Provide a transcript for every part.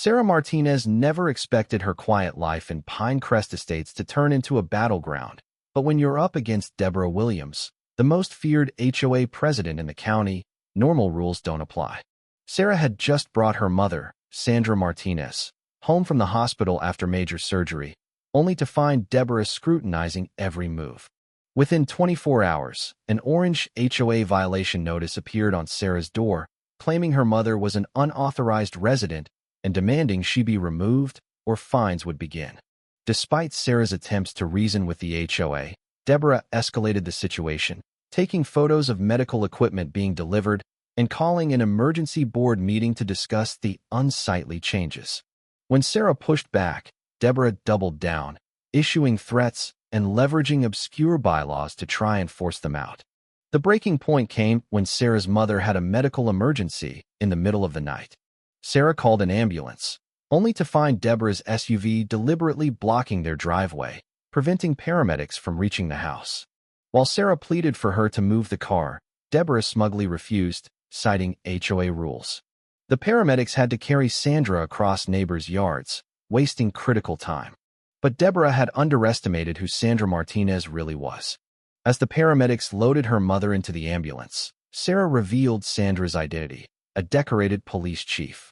Sarah Martinez never expected her quiet life in Pinecrest Estates to turn into a battleground. But when you're up against Deborah Williams, the most feared HOA president in the county, normal rules don't apply. Sarah had just brought her mother, Sandra Martinez, home from the hospital after major surgery, only to find Deborah scrutinizing every move. Within 24 hours, an orange HOA violation notice appeared on Sarah's door, claiming her mother was an unauthorized resident and demanding she be removed or fines would begin. Despite Sarah's attempts to reason with the HOA, Deborah escalated the situation, taking photos of medical equipment being delivered and calling an emergency board meeting to discuss the unsightly changes. When Sarah pushed back, Deborah doubled down, issuing threats and leveraging obscure bylaws to try and force them out. The breaking point came when Sarah's mother had a medical emergency in the middle of the night. Sarah called an ambulance, only to find Deborah's SUV deliberately blocking their driveway, preventing paramedics from reaching the house. While Sarah pleaded for her to move the car, Deborah smugly refused, citing HOA rules. The paramedics had to carry Sandra across neighbors' yards, wasting critical time. But Deborah had underestimated who Sandra Martinez really was. As the paramedics loaded her mother into the ambulance, Sarah revealed Sandra's identity, a decorated police chief.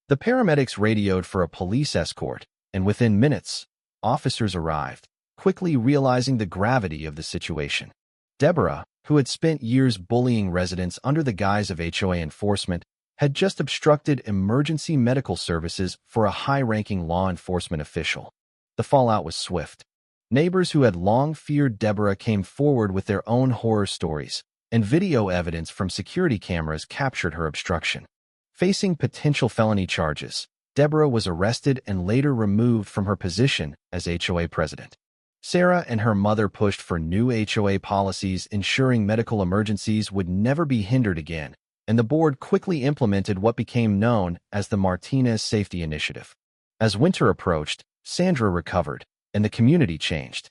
The paramedics radioed for a police escort, and within minutes, officers arrived, quickly realizing the gravity of the situation. Deborah, who had spent years bullying residents under the guise of HOA enforcement, had just obstructed emergency medical services for a high-ranking law enforcement official. The fallout was swift. Neighbors who had long feared Deborah came forward with their own horror stories, and video evidence from security cameras captured her obstruction. Facing potential felony charges, Deborah was arrested and later removed from her position as HOA president. Sarah and her mother pushed for new HOA policies ensuring medical emergencies would never be hindered again, and the board quickly implemented what became known as the Martinez Safety Initiative. As winter approached, Sandra recovered, and the community changed.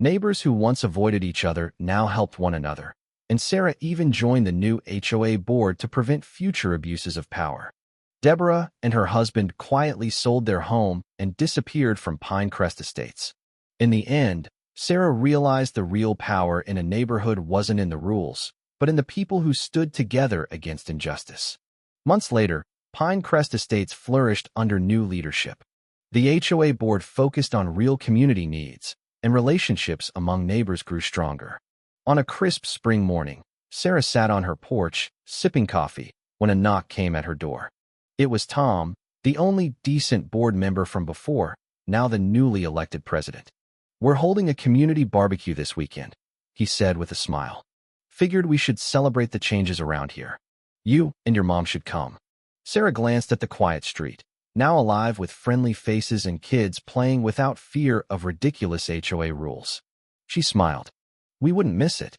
Neighbors who once avoided each other now helped one another, and Sarah even joined the new HOA board to prevent future abuses of power. Deborah and her husband quietly sold their home and disappeared from Pinecrest Estates. In the end, Sarah realized the real power in a neighborhood wasn't in the rules, but in the people who stood together against injustice. Months later, Pinecrest Estates flourished under new leadership. The HOA board focused on real community needs, and relationships among neighbors grew stronger. On a crisp spring morning, Sarah sat on her porch, sipping coffee, when a knock came at her door. It was Tom, the only decent board member from before, now the newly elected president. "We're holding a community barbecue this weekend," he said with a smile. "Figured we should celebrate the changes around here. You and your mom should come." Sarah glanced at the quiet street, now alive with friendly faces and kids playing without fear of ridiculous HOA rules. She smiled. We wouldn't miss it.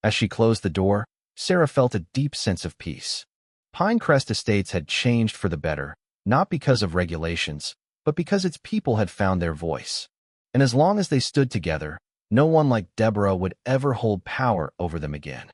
As she closed the door, Sarah felt a deep sense of peace. Pinecrest Estates had changed for the better, not because of regulations, but because its people had found their voice. And as long as they stood together, no one like Deborah would ever hold power over them again.